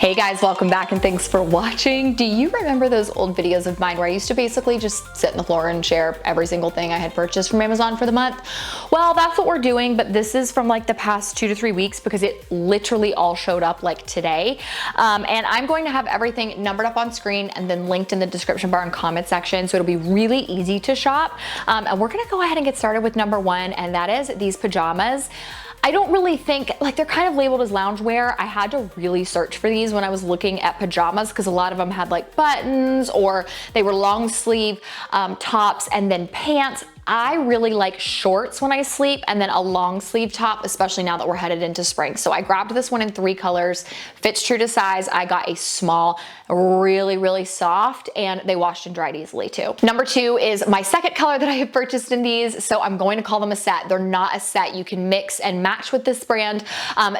Hey guys, welcome back and thanks for watching. Do you remember those old videos of mine where I used to basically just sit on the floor and share every single thing I had purchased from Amazon for the month? Well, that's what we're doing, but this is from like the past 2 to 3 weeks because it literally all showed up like today. And I'm going to have everything numbered up on screen and then linked in the description bar and comment section, so it'll be really easy to shop. And we're gonna go ahead and get started with number one, and that is these pajamas. I don't really think, like, they're kind of labeled as loungewear. I had to really search for these when I was looking at pajamas because a lot of them had like buttons or they were long sleeve tops and then pants. I really like shorts when I sleep and then a long sleeve top, especially now that we're headed into spring. So I grabbed this one in 3 colors, fits true to size. I got a small, really soft, and they washed and dried easily too. Number 2 is my second color that I have purchased in these. So I'm going to call them a set. They're not a set. You can mix and match with this brand.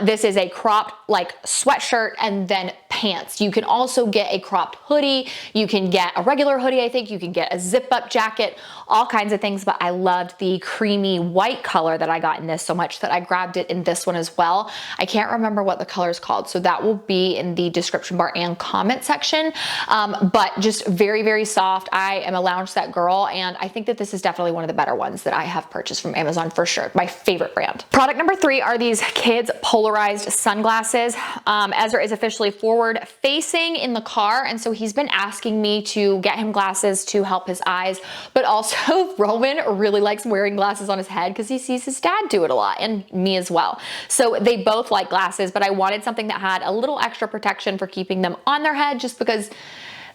This is a cropped like sweatshirt and then pants. You can also get a cropped hoodie. You can get a regular hoodie. I think you can get a zip up jacket, all kinds of things, but I loved the creamy white color that I got in this so much that I grabbed it in this one as well. I can't remember what the color is called, so that will be in the description bar and comment section. But just very soft. I am a lounge set girl, and I think that this is definitely one of the better ones that I have purchased from Amazon for sure. My favorite brand. Product number 3 are these kids polarized sunglasses. Ezra is officially forward facing in the car, and so he's been asking me to get him glasses to help his eyes, but also Roman really likes wearing glasses on his head because he sees his dad do it a lot, and me as well. So they both like glasses, but I wanted something that had a little extra protection for keeping them on their head just because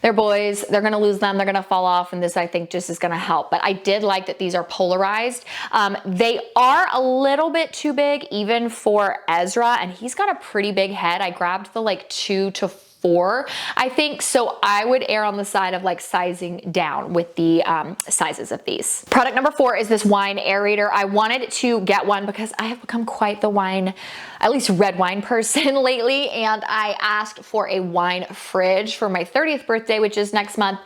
they're boys, they're gonna lose them, they're gonna fall off, and this I think just is gonna help. But I did like that these are polarized. They are a little bit too big even for Ezra, and he's got a pretty big head. I grabbed the like 2 to 4, I think, so I would err on the side of like sizing down with the sizes of these. Product number 4 is this wine aerator. I wanted to get one because I have become quite the wine, at least red wine person lately, and I asked for a wine fridge for my 30th birthday, which is next month,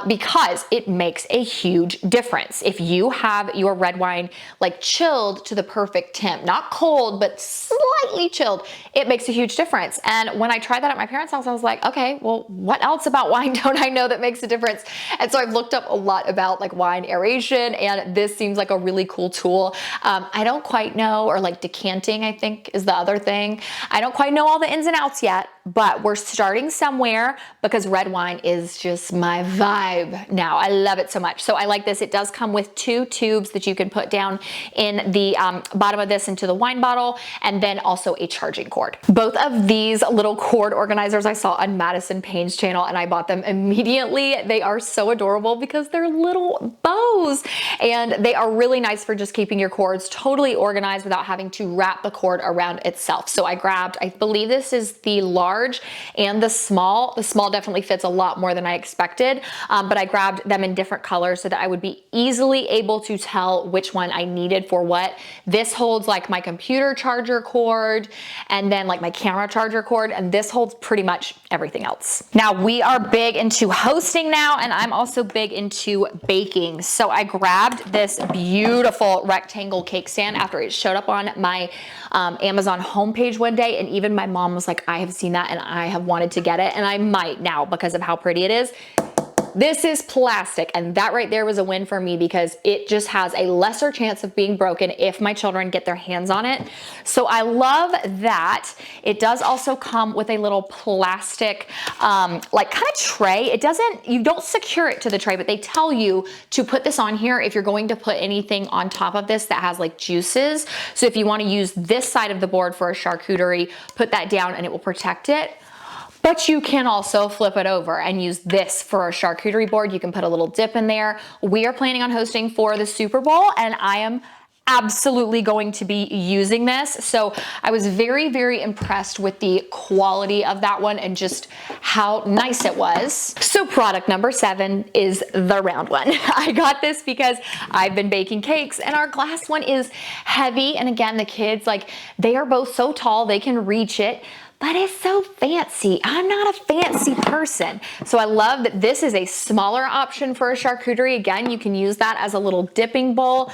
because it makes a huge difference. If you have your red wine like chilled to the perfect temp, not cold, but slightly chilled, it makes a huge difference. And when I tried that at my parents' house, I was like, okay, well, what else about wine don't I know that makes a difference? And so I've looked up a lot about like wine aeration, and this seems like a really cool tool. I don't quite know, or like decanting, I think is the other thing. I don't quite know all the ins and outs yet, but we're starting somewhere because red wine is just my vibe now. I love it so much. So I like this. It does come with 2 tubes that you can put down in the bottom of this into the wine bottle, and then also a charging cord. Both of these little cord organizers I saw on Madison Payne's channel, and I bought them immediately. They are so adorable because they're little bows, and they are really nice for just keeping your cords totally organized without having to wrap the cord around itself. So I grabbed, I believe this is the large and the small. The small definitely fits a lot more than I expected, but I grabbed them in different colors so that I would be easily able to tell which one I needed for what. This holds like my computer charger cord and then like my camera charger cord, and this holds pretty much everything else. Now we are big into hosting now, and I'm also big into baking. So I grabbed this beautiful rectangle cake stand after it showed up on my Amazon homepage one day, and even my mom was like, I have seen that and I have wanted to get it, and I might now because of how pretty it is. This is plastic, and that right there was a win for me because it just has a lesser chance of being broken if my children get their hands on it. So I love that. It does also come with a little plastic like kind of tray. It doesn't, you don't secure it to the tray, but they tell you to put this on here if you're going to put anything on top of this that has like juices. So if you want to use this side of the board for a charcuterie, put that down and it will protect it. But you can also flip it over and use this for a charcuterie board. You can put a little dip in there. We are planning on hosting for the Super Bowl, and I am absolutely going to be using this. So I was very impressed with the quality of that one and just how nice it was. So product number 7 is the round one. I got this because I've been baking cakes, and our glass one is heavy. And again, the kids, like, they are both so tall, they can reach it. but it's so fancy. I'm not a fancy person. So I love that this is a smaller option for a charcuterie. Again, you can use that as a little dipping bowl,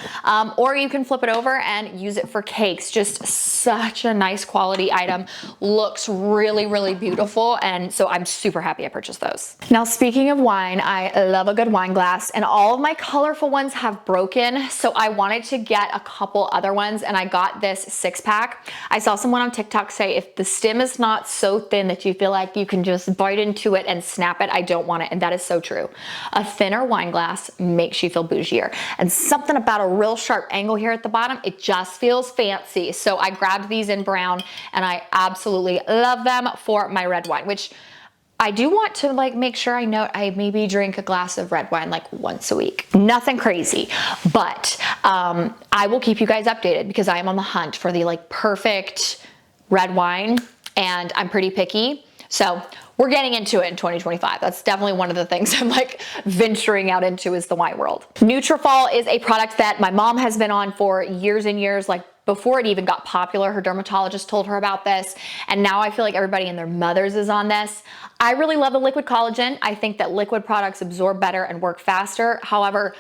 or you can flip it over and use it for cakes. Just such a nice quality item. Looks really, really beautiful. And so I'm super happy I purchased those. Now, speaking of wine, I love a good wine glass, and all of my colorful ones have broken. So I wanted to get a couple other ones, and I got this 6-pack. I saw someone on TikTok say if the stem is not so thin that you feel like you can just bite into it and snap it, I don't want it. And that is so true. A thinner wine glass makes you feel bougier. And something about a real sharp angle here at the bottom, it just feels fancy. So I grabbed these in brown, and I absolutely love them for my red wine, which I do want to like make sure I note I maybe drink a glass of red wine like once a week. Nothing crazy, but I will keep you guys updated because I am on the hunt for the like perfect red wine, and I'm pretty picky. So we're getting into it in 2025. That's definitely one of the things I'm like venturing out into is the wine world. Nutrafol is a product that my mom has been on for years and years, like before it even got popular. Her dermatologist told her about this, and now I feel like everybody and their mothers is on this. I really love the liquid collagen. I think that liquid products absorb better and work faster. However,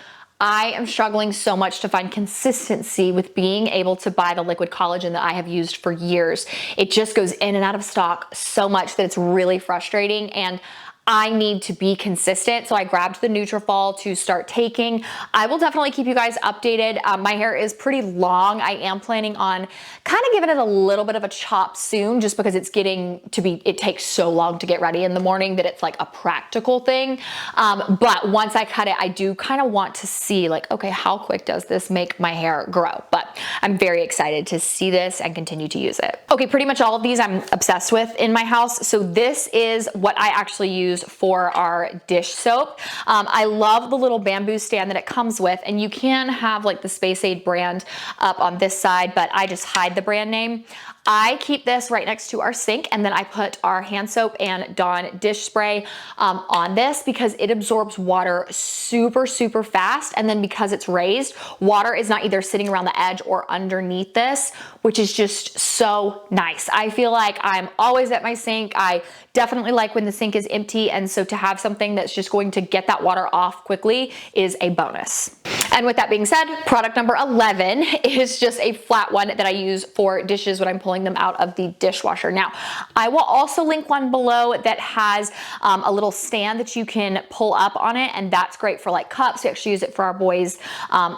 I am struggling so much to find consistency with being able to buy the liquid collagen that I have used for years. It just goes in and out of stock so much that it's really frustrating, and I need to be consistent. So I grabbed the Nutrafol to start taking. I will definitely keep you guys updated. My hair is pretty long. I am planning on kind of giving it a little bit of a chop soon, just because it's getting to be, it takes so long to get ready in the morning that it's like a practical thing. But once I cut it, I do kind of want to see like, okay, how quick does this make my hair grow? But I'm very excited to see this and continue to use it. Okay, pretty much all of these I'm obsessed with in my house. So this is what I actually use for our dish soap. I love the little bamboo stand that it comes with, and you can have like the Space Aid brand up on this side, but I just hide the brand name. I keep this right next to our sink, and then I put our hand soap and Dawn dish spray on this because it absorbs water super, super fast. And then because it's raised, water is not either sitting around the edge or underneath this, which is just so nice. I feel like I'm always at my sink. I definitely like when the sink is empty, and so to have something that's just going to get that water off quickly is a bonus. And with that being said, product number 11 is just a flat one that I use for dishes when I'm pulling them out of the dishwasher. Now, I will also link one below that has a little stand that you can pull up on it, and that's great for like cups. We actually use it for our boys.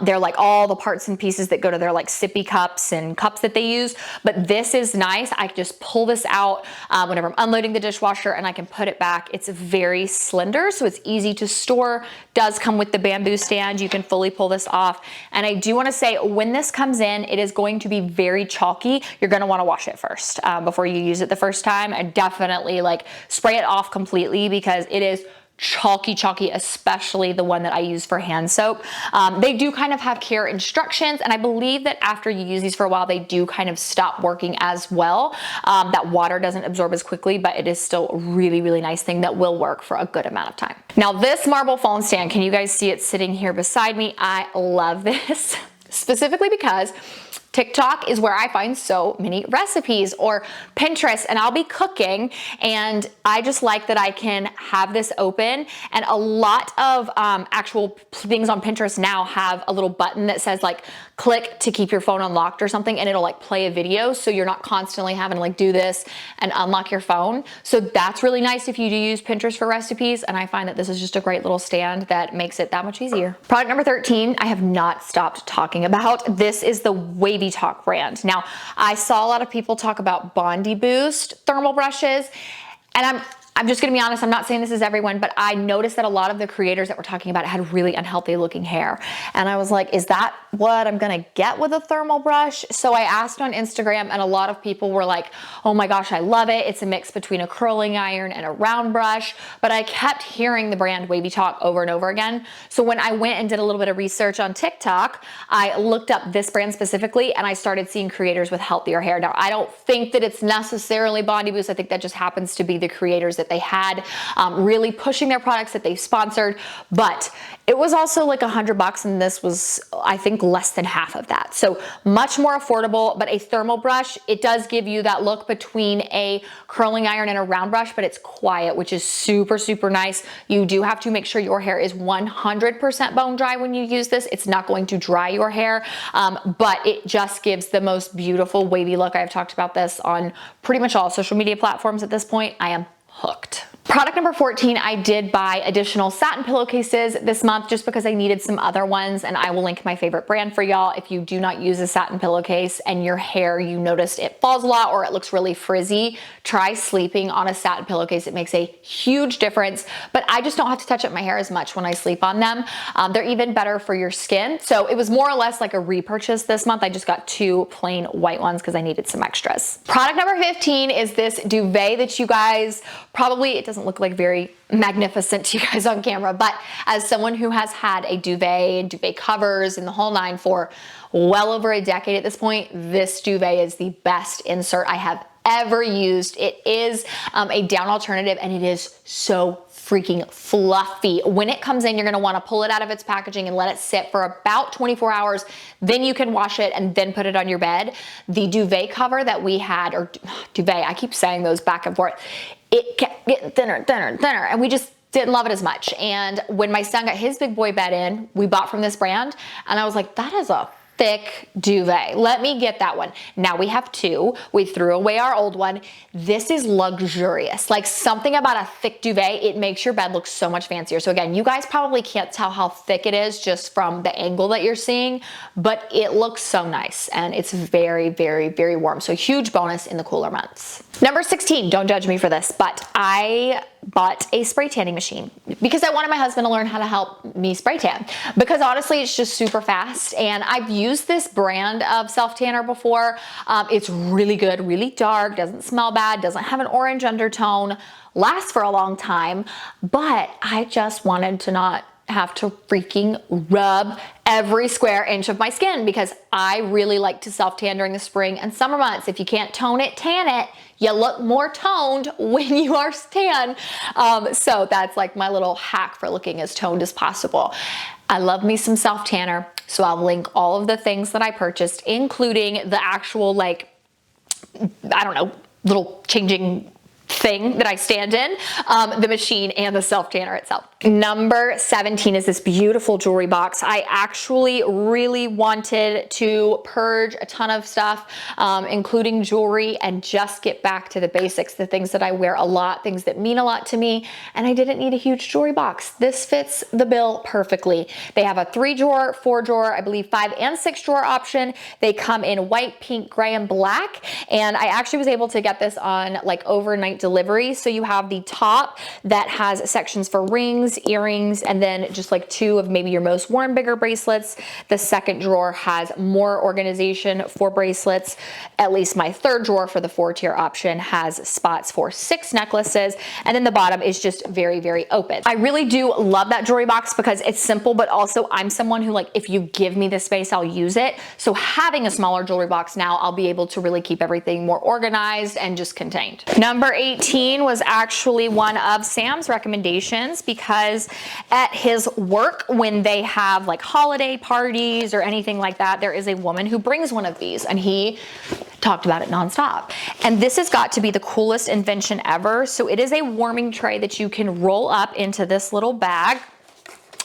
They're like all the parts and pieces that go to their like sippy cups and cups that they use, but this is nice. I can just pull this out whenever I'm unloading the dishwasher, and I can put it back. It's very slender, so it's easy to store. Does come with the bamboo stand. You can fully pull this off. And I do want to say, when this comes in, it is going to be very chalky. You're going to want to wash it first before you use it the first time. And definitely like spray it off completely because it is chalky, especially the one that I use for hand soap. They do kind of have care instructions, and I believe that after you use these for a while, they do kind of stop working as well. That water doesn't absorb as quickly, but it is still a really, really nice thing that will work for a good amount of time. Now, this marble phone stand, can you guys see it sitting here beside me? I love this specifically because TikTok is where I find so many recipes, or Pinterest, and I'll be cooking and I just like that I can have this open. And a lot of actual things on Pinterest now have a little button that says like click to keep your phone unlocked or something, and it'll like play a video, so you're not constantly having to like do this and unlock your phone. So that's really nice if you do use Pinterest for recipes, and I find that this is just a great little stand that makes it that much easier. Product number 13, I have not stopped talking about. This is the Wavy Talk brand. Now, I saw a lot of people talk about Bondi Boost thermal brushes, and I'm just gonna be honest, I'm not saying this is everyone, but I noticed that a lot of the creators that were talking about it had really unhealthy looking hair. And I was like, is that what I'm gonna get with a thermal brush? So I asked on Instagram, and a lot of people were like, oh my gosh, I love it. It's a mix between a curling iron and a round brush. But I kept hearing the brand Wavy Talk over and over again. So when I went and did a little bit of research on TikTok, I looked up this brand specifically, and I started seeing creators with healthier hair. Now, I don't think that it's necessarily Bondi Boost. I think that just happens to be the creators that they had, really pushing their products that they sponsored, but it was also like $100 and this was, I think, less than half of that. So much more affordable, but a thermal brush, it does give you that look between a curling iron and a round brush, but it's quiet, which is super, super nice. You do have to make sure your hair is 100% bone dry when you use this. It's not going to dry your hair, but it just gives the most beautiful wavy look. I've talked about this on pretty much all social media platforms at this point. I am hooked. Product number 14, I did buy additional satin pillowcases this month just because I needed some other ones, and I will link my favorite brand for y'all. If you do not use a satin pillowcase and your hair, you noticed it falls a lot or it looks really frizzy, try sleeping on a satin pillowcase. It makes a huge difference, but I just don't have to touch up my hair as much when I sleep on them. They're even better for your skin. So it was more or less like a repurchase this month. I just got 2 plain white ones because I needed some extras. Product number 15 is this duvet that you guys probably, it doesn't look like very magnificent to you guys on camera, but as someone who has had a duvet and duvet covers and the whole 9 for well over a decade at this point, this duvet is the best insert I have ever used. It is a down alternative and it is so freaking fluffy. When it comes in, you're gonna wanna pull it out of its packaging and let it sit for about 24 hours. Then you can wash it and then put it on your bed. The duvet cover that we had, or duvet, I keep saying those back and forth, it kept getting thinner, thinner, thinner, and we just didn't love it as much. And when my son got his big boy bed in, we bought from this brand, and I was like, that is a thick duvet. Let me get that one. Now we have 2. We threw away our old one. This is luxurious. Like, something about a thick duvet, it makes your bed look so much fancier. So again, you guys probably can't tell how thick it is just from the angle that you're seeing, but it looks so nice and it's very, very, very warm. So huge bonus in the cooler months. Number 16, don't judge me for this, but I bought a spray tanning machine because I wanted my husband to learn how to help me spray tan, because honestly, it's just super fast. And I've used this brand of self tanner before. It's really good, really dark, doesn't smell bad, doesn't have an orange undertone, lasts for a long time, but I just wanted to not have to freaking rub every square inch of my skin, because I really like to self tan during the spring and summer months. If you can't tone it, tan it. You look more toned when you are tan. So that's like my little hack for looking as toned as possible. I love me some self tanner, so I'll link all of the things that I purchased, including the actual, like, I don't know, little changing thing that I stand in, the machine, and the self tanner itself. Number 17 is this beautiful jewelry box. I actually really wanted to purge a ton of stuff, including jewelry, and just get back to the basics, the things that I wear a lot, things that mean a lot to me, and I didn't need a huge jewelry box. This fits the bill perfectly. They have a 3-drawer, 4-drawer, I believe 5 and 6-drawer option. They come in white, pink, gray, and black, and I actually was able to get this on like overnight delivery. So you have the top that has sections for rings, earrings, and then just like 2 of maybe your most worn bigger bracelets. The 2nd drawer has more organization for bracelets. At least my 3rd drawer for the 4-tier option has spots for 6 necklaces. And then the bottom is just very, very open. I really do love that jewelry box because it's simple, but also I'm someone who, like, if you give me the space, I'll use it. So having a smaller jewelry box now, I'll be able to really keep everything more organized and just contained. Number 18 was actually one of Sam's recommendations, because at his work, when they have like holiday parties or anything like that, there is a woman who brings one of these, and he talked about it nonstop. And this has got to be the coolest invention ever. So it is a warming tray that you can roll up into this little bag.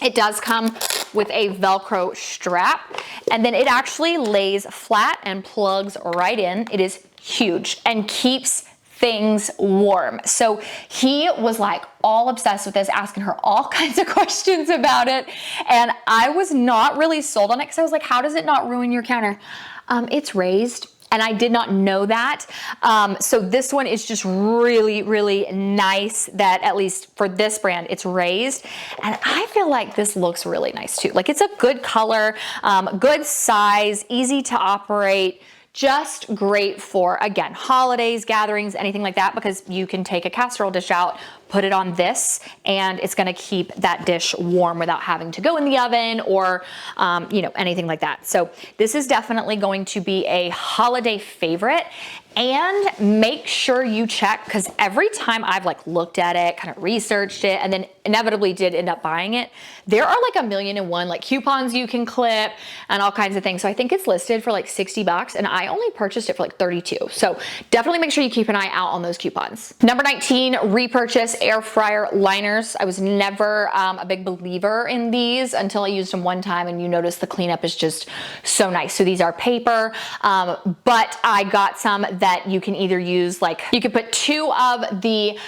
It does come with a Velcro strap, and then it actually lays flat and plugs right in. It is huge and keeps things warm. So he was like all obsessed with this, asking her all kinds of questions about it. And I was not really sold on it because I was like, how does it not ruin your counter? It's raised. And I did not know that. So this one is just really, really nice that, at least for this brand, it's raised. And I feel like this looks really nice too. Like, it's a good color, good size, easy to operate. Just great for, again, holidays, gatherings, anything like that, because you can take a casserole dish out, put it on this, and it's gonna keep that dish warm without having to go in the oven or, you know, anything like that. So this is definitely going to be a holiday favorite. And make sure you check, because every time I've like looked at it, kind of researched it, and then inevitably did end up buying it, there are like 1,000,001 like coupons you can clip and all kinds of things. So I think it's listed for like 60 bucks and I only purchased it for like 32. So definitely make sure you keep an eye out on those coupons. Number 19, repurchase air fryer liners. I was never a big believer in these until I used them one time, and you notice the cleanup is just so nice. So these are paper, but I got some that you can either use, like you could put 2 of the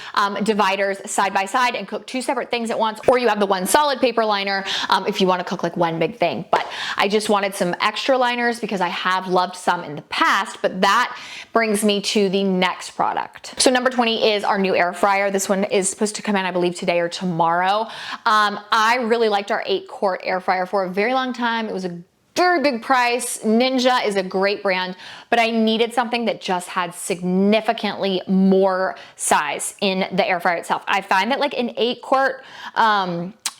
dividers side by side and cook 2 separate things at once, or you have the one solid paper liner if you want to cook like one big thing. But I just wanted some extra liners because I have loved some in the past, but that brings me to the next product. So number 20 is our new air fryer. This one is supposed to come in, I believe, today or tomorrow. I really liked our 8-quart air fryer for a very long time. It was a very big price. Ninja is a great brand, but I needed something that just had significantly more size in the air fryer itself. I find that like an 8-quart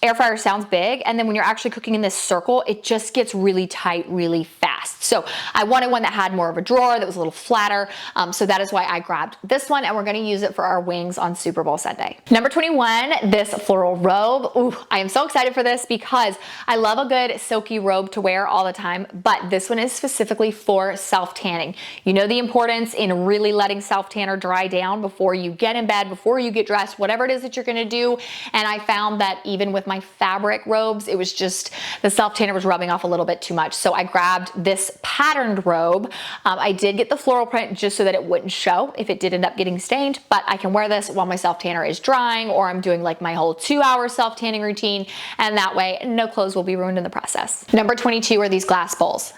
air fryer sounds big, and then when you're actually cooking in this circle, it just gets really tight really fast. So I wanted one that had more of a drawer, that was a little flatter. So that is why I grabbed this one, and we're gonna use it for our wings on Super Bowl Sunday. Number 21, this floral robe. Ooh, I am so excited for this because I love a good silky robe to wear all the time, but this one is specifically for self-tanning. You know the importance in really letting self-tanner dry down before you get in bed, before you get dressed, whatever it is that you're gonna do. And I found that even with my fabric robes, it was just, the self-tanner was rubbing off a little bit too much. So I grabbed this patterned robe. I did get the floral print just so that it wouldn't show if it did end up getting stained, but I can wear this while my self-tanner is drying, or I'm doing like my whole 2-hour self-tanning routine, and that way no clothes will be ruined in the process. Number 22 are these glass bowls.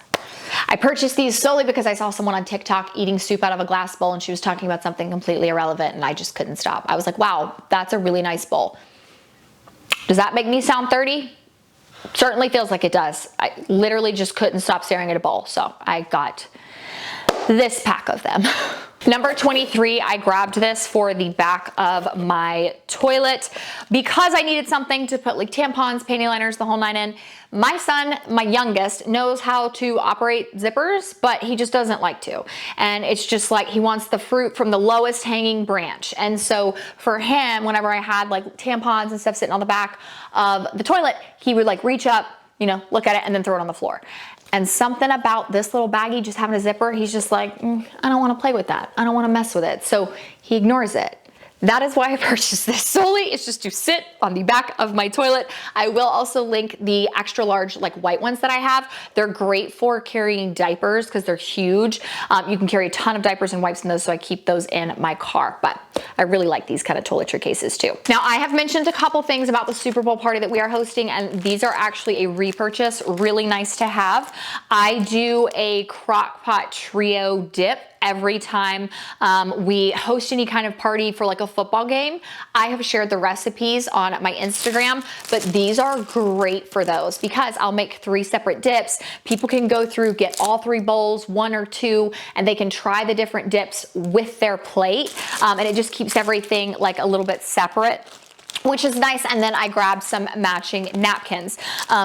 I purchased these solely because I saw someone on TikTok eating soup out of a glass bowl, and she was talking about something completely irrelevant, and I just couldn't stop. I was like, wow, that's a really nice bowl. Does that make me sound 30? Certainly feels like it does. I literally just couldn't stop staring at a bowl, so I got this pack of them. Number 23, I grabbed this for the back of my toilet because I needed something to put like tampons, panty liners, the whole 9 in. My son, my youngest, knows how to operate zippers, but he just doesn't like to. And it's just like he wants the fruit from the lowest hanging branch. And so for him, whenever I had like tampons and stuff sitting on the back of the toilet, he would like reach up, you know, look at it and then throw it on the floor. And something about this little baggie just having a zipper, he's just like, I don't want to play with that. I don't want to mess with it. So he ignores it. That is why I purchased this solely. It's just to sit on the back of my toilet. I will also link the extra large like white ones that I have. They're great for carrying diapers because they're huge. You can carry a ton of diapers and wipes in those, so I keep those in my car. But I really like these kind of toiletry cases too. Now, I have mentioned a couple things about the Super Bowl party that we are hosting, and these are actually a repurchase, really nice to have. I do a crock pot trio dip every time we host any kind of party for like a football game. I have shared the recipes on my Instagram, but these are great for those because I'll make 3 separate dips. People can go through, get all 3 bowls, 1 or 2, and they can try the different dips with their plate. And it just keeps everything like a little bit separate, which is nice. And then I grabbed some matching napkins.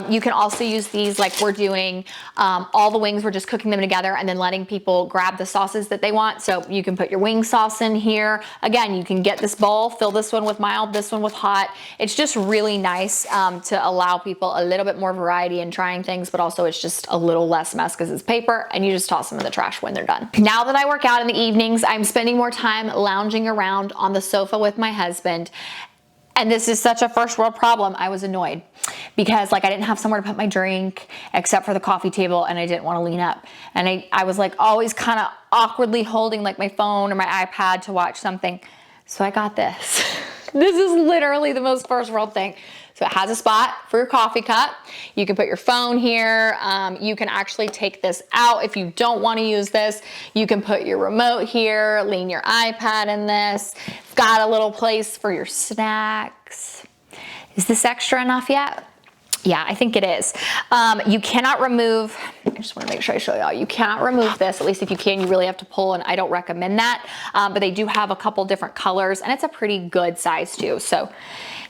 You can also use these like we're doing all the wings. We're just cooking them together and then letting people grab the sauces that they want. So you can put your wing sauce in here. Again, you can get this bowl, fill this one with mild, this one with hot. It's just really nice to allow people a little bit more variety in trying things, but also it's just a little less mess because it's paper, and you just toss them in the trash when they're done. Now that I work out in the evenings, I'm spending more time lounging around on the sofa with my husband. And this is such a first world problem. I was annoyed because like I didn't have somewhere to put my drink except for the coffee table, and I didn't want to lean up. And I was like always kind of awkwardly holding like my phone or my iPad to watch something. So I got this. This is literally the most first world thing. So it has a spot for your coffee cup. You can put your phone here. You can actually take this out if you don't want to use this. You can put your remote here, lean your iPad in this. It's got a little place for your snacks. Is this extra enough yet? Yeah, I think it is. You cannot remove, I just want to make sure I show y'all, you cannot remove this, at least if you can, you really have to pull, and I don't recommend that. But they do have a couple different colors, and it's a pretty good size too. So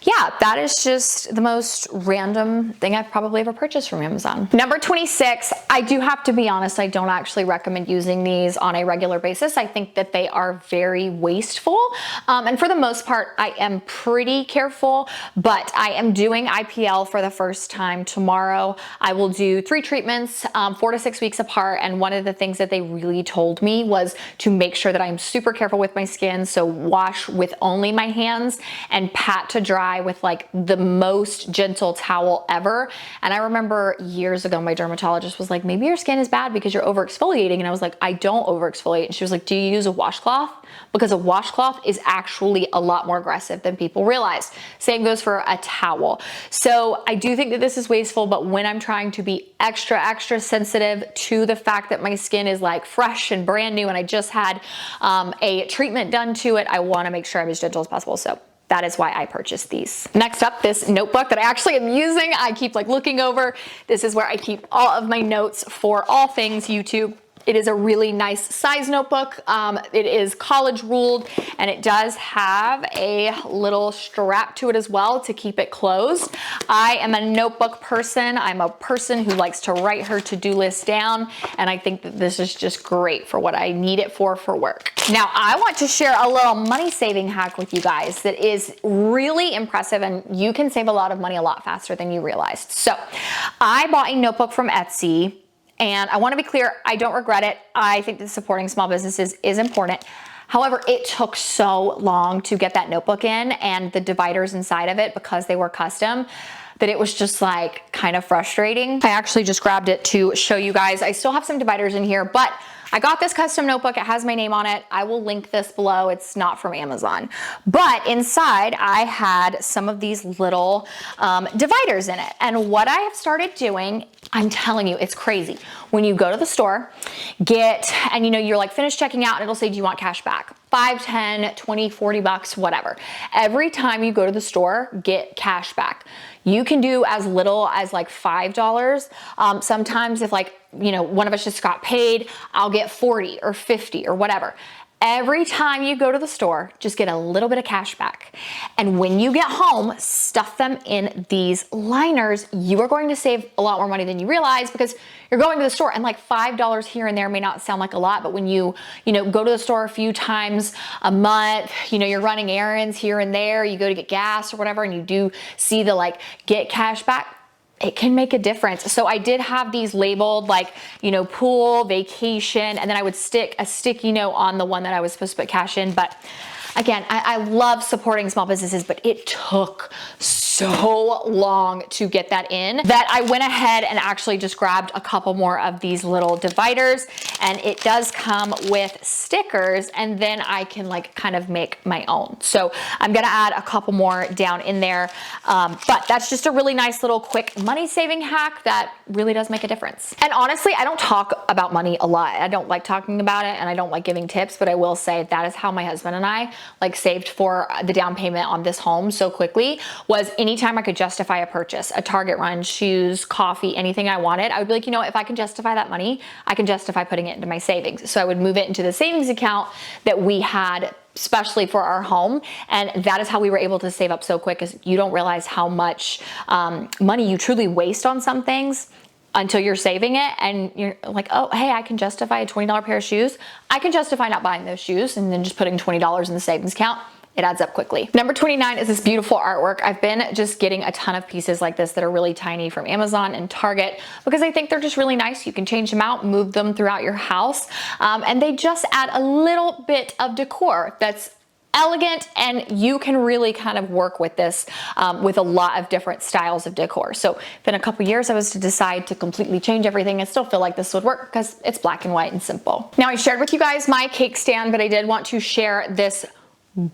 yeah, that is just the most random thing I've probably ever purchased from Amazon. Number 26, I do have to be honest, I don't actually recommend using these on a regular basis. I think that they are very wasteful. And for the most part, I am pretty careful, but I am doing IPL for the first time tomorrow. I will do 3 treatments, 4 to 6 weeks apart. And one of the things that they really told me was to make sure that I'm super careful with my skin. So wash with only my hands and pat to dry with like the most gentle towel ever. And I remember years ago, my dermatologist was like, maybe your skin is bad because you're over exfoliating. And I was like, I don't over exfoliate. And she was like, do you use a washcloth? Because a washcloth is actually a lot more aggressive than people realize. Same goes for a towel. So I do think that this is wasteful, but when I'm trying to be extra sensitive to the fact that my skin is like fresh and brand new and I just had a treatment done to it, I wanna make sure I'm as gentle as possible. So that is why I purchased these. Next up, this notebook that I actually am using. I keep like looking over. This is where I keep all of my notes for all things YouTube. It is a really nice size notebook. It is college ruled, and it does have a little strap to it as well to keep it closed. I am a notebook person. I'm a person who likes to write her to-do list down, and I think that this is just great for what I need it for work. Now, I want to share a little money saving hack with you guys that is really impressive, and you can save a lot of money a lot faster than you realized. So I bought a notebook from Etsy. And I want to be clear, I don't regret it. I think that supporting small businesses is important. However, it took so long to get that notebook in and the dividers inside of it because they were custom that it was just like kind of frustrating. I actually just grabbed it to show you guys. I still have some dividers in here, but I got this custom notebook. It has my name on it. I will link this below. It's not from Amazon. But inside, I had some of these little dividers in it. And what I have started doing, I'm telling you, it's crazy. When you go to the store, and you know, you're like finished checking out and it'll say, do you want cash back? 5, 10, 20, 40 bucks, whatever. Every time you go to the store, get cash back. You can do as little as like $5. Sometimes if like, you know, one of us just got paid, I'll get 40 or 50 or whatever. Every time you go to the store, just get a little bit of cash back. And when you get home, stuff them in these liners. You are going to save a lot more money than you realize because you're going to the store, and like $5 here and there may not sound like a lot, but when you go to the store a few times a month, you're running errands here and there, you go to get gas or whatever, and you do see the like get cash back, it can make a difference. So I did have these labeled like, pool, vacation, and then I would stick a sticky note on the one that I was supposed to put cash in. But again, I love supporting small businesses, but it took so long to get that in that I went ahead and actually just grabbed a couple more of these little dividers, and it does come with stickers, and then I can like kind of make my own. So I'm gonna add a couple more down in there, but that's just a really nice little quick money saving hack that really does make a difference. And honestly, I don't talk about money a lot. I don't like talking about it, and I don't like giving tips, but I will say that is how my husband and I like saved for the down payment on this home so quickly. Was anytime I could justify a purchase, a Target run, shoes, coffee, anything I wanted, I would be like, if I can justify that money, I can justify putting it into my savings. So I would move it into the savings account that we had especially for our home. And that is how we were able to save up so quick, because you don't realize how much money you truly waste on some things until you're saving it, and you're like, oh, hey, I can justify a $20 pair of shoes. I can justify not buying those shoes and then just putting $20 in the savings account. It adds up quickly. Number 29 is this beautiful artwork. I've been just getting a ton of pieces like this that are really tiny from Amazon and Target because I think they're just really nice. You can change them out, move them throughout your house, and they just add a little bit of decor that's elegant, and you can really kind of work with this with a lot of different styles of decor. So if in a couple years I was to decide to completely change everything, I still feel like this would work because it's black and white and simple. Now, I shared with you guys my cake stand, but I did want to share this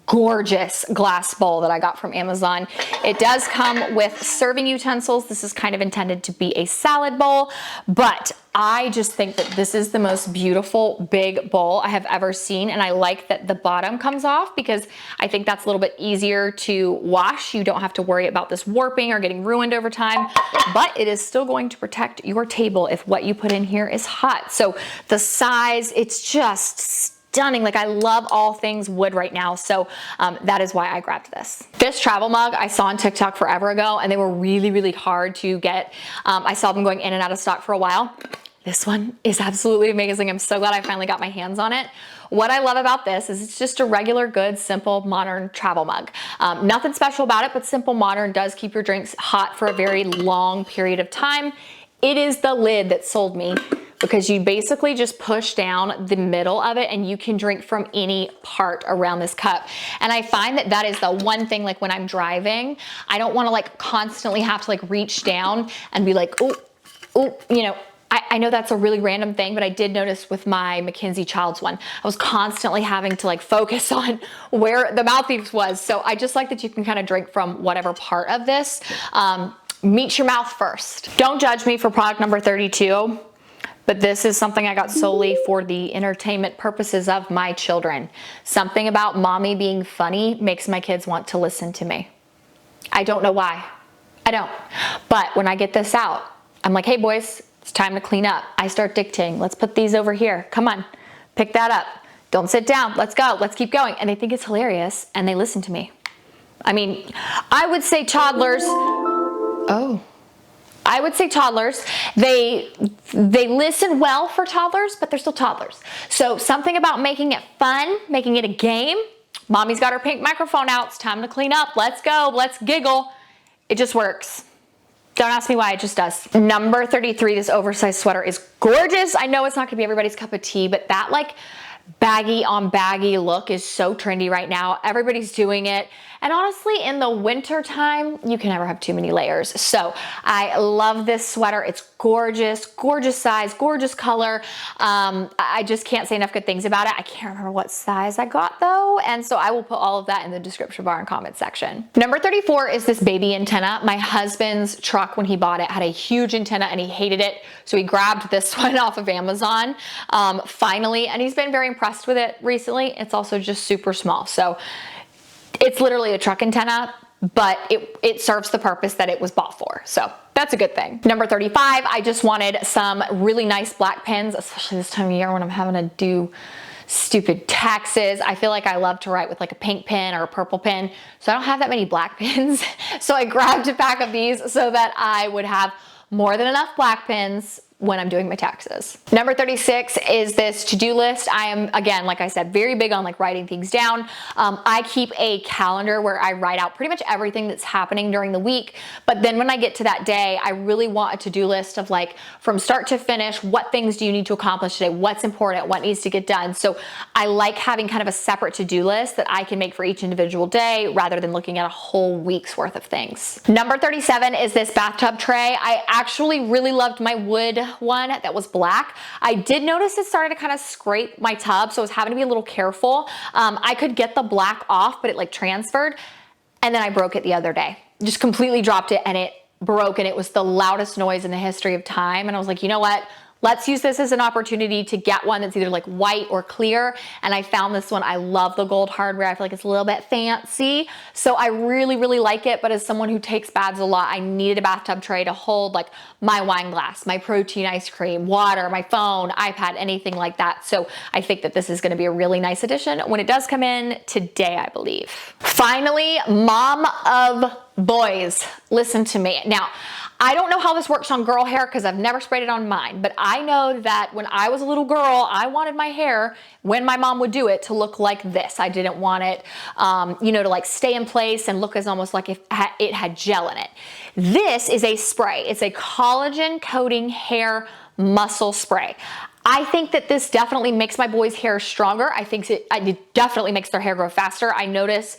gorgeous glass bowl that I got from Amazon. It does come with serving utensils. This is kind of intended to be a salad bowl, but I just think that this is the most beautiful big bowl I have ever seen. And I like that the bottom comes off because I think that's a little bit easier to wash. You don't have to worry about this warping or getting ruined over time, but it is still going to protect your table if what you put in here is hot. So the size, it's just stunning. Like, I love all things wood right now. So that is why I grabbed this. This travel mug I saw on TikTok forever ago, and they were really, really hard to get. I saw them going in and out of stock for a while. This one is absolutely amazing. I'm so glad I finally got my hands on it. What I love about this is it's just a regular, good, simple, modern travel mug. Nothing special about it, but simple, modern, does keep your drinks hot for a very long period of time. It is the lid that sold me, because you basically just push down the middle of it and you can drink from any part around this cup. And I find that that is the one thing, like when I'm driving, I don't want to like constantly have to like reach down and be like, oh, you know, I know that's a really random thing, but I did notice with my Mackenzie Childs one, I was constantly having to like focus on where the mouthpiece was. So I just like that you can kind of drink from whatever part of this. Meet your mouth first. Don't judge me for product number 32. But this is something I got solely for the entertainment purposes of my children. Something about mommy being funny makes my kids want to listen to me. I don't know why. I don't. But when I get this out, I'm like, hey boys, it's time to clean up. I start dictating. Let's put these over here. Come on, pick that up. Don't sit down. Let's go. Let's keep going. And they think it's hilarious and they listen to me. I mean, I would say toddlers. I would say toddlers, they listen well for toddlers, but they're still toddlers. So something about making it fun, making it a game. Mommy's got her pink microphone out. It's time to clean up. Let's go. Let's giggle. It just works. Don't ask me why, it just does. Number 33, this oversized sweater is gorgeous. I know it's not gonna be everybody's cup of tea, but that like baggy on baggy look is so trendy right now. Everybody's doing it. And honestly, in the winter time, you can never have too many layers. So I love this sweater. It's gorgeous, gorgeous size, gorgeous color. I just can't say enough good things about it. I can't remember what size I got though. And so I will put all of that in the description bar and comment section. Number 34 is this baby antenna. My husband's truck, when he bought it, had a huge antenna and he hated it. So he grabbed this one off of Amazon finally, and he's been very impressed with it recently. It's also just super small. So it's literally a truck antenna, but it serves the purpose that it was bought for. So that's a good thing. Number 35, I just wanted some really nice black pens, especially this time of year when I'm having to do stupid taxes. I feel like I love to write with like a pink pen or a purple pen. So I don't have that many black pens. So I grabbed a pack of these so that I would have more than enough black pens when I'm doing my taxes. Number 36 is this to-do list. I am, again, like I said, very big on like writing things down. I keep a calendar where I write out pretty much everything that's happening during the week. But then when I get to that day, I really want a to-do list of like from start to finish, what things do you need to accomplish today? What's important? What needs to get done? So I like having kind of a separate to-do list that I can make for each individual day rather than looking at a whole week's worth of things. Number 37 is this bathtub tray. I actually really loved my wood one that was black. I did notice it started to kind of scrape my tub, so I was having to be a little careful. I could get the black off, but it like transferred, and then I broke it the other day. Just completely dropped it and it broke, and it was the loudest noise in the history of time. And I was like, you know what? Let's use this as an opportunity to get one that's either like white or clear. And I found this one. I love the gold hardware. I feel like it's a little bit fancy. So I really, really like it. But as someone who takes baths a lot, I needed a bathtub tray to hold like my wine glass, my protein ice cream, water, my phone, iPad, anything like that. So I think that this is going to be a really nice addition when it does come in today, I believe. Finally, mom of boys, listen to me. Now, I don't know how this works on girl hair because I've never sprayed it on mine, but I know that when I was a little girl, I wanted my hair, when my mom would do it, to look like this. I didn't want it, you know, to like stay in place and look as almost like if it had gel in it. This is a spray. It's a collagen coating hair muscle spray. I think that this definitely makes my boys' hair stronger. I think it definitely makes their hair grow faster. I noticed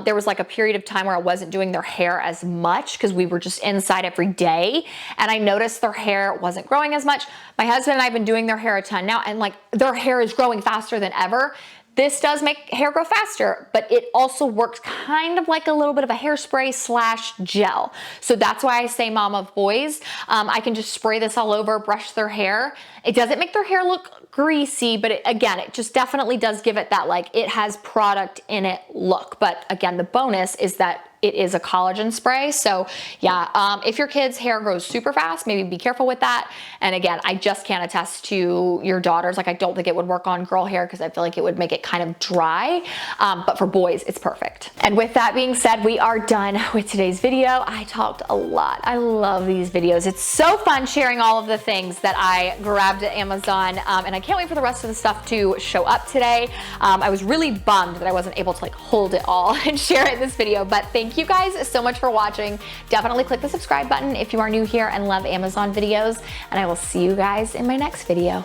there was like a period of time where I wasn't doing their hair as much because we were just inside every day. And I noticed their hair wasn't growing as much. My husband and I have been doing their hair a ton now, and like their hair is growing faster than ever. This does make hair grow faster, but it also works kind of like a little bit of a hairspray slash gel. So that's why I say mom of boys. I can just spray this all over, brush their hair. It doesn't make their hair look greasy, but again, it just definitely does give it that like it has product in it look. But again, the bonus is that it is a collagen spray. So yeah, if your kid's hair grows super fast, maybe be careful with that. And again, I just can't attest to your daughters. Like I don't think it would work on girl hair because I feel like it would make it kind of dry. But for boys, it's perfect. And with that being said, we are done with today's video. I talked a lot. I love these videos. It's so fun sharing all of the things that I grabbed at Amazon. And I can't wait for the rest of the stuff to show up today. I was really bummed that I wasn't able to like hold it all and share it in this video, but thank you guys so much for watching. Definitely click the subscribe button if you are new here and love Amazon videos, and I will see you guys in my next video.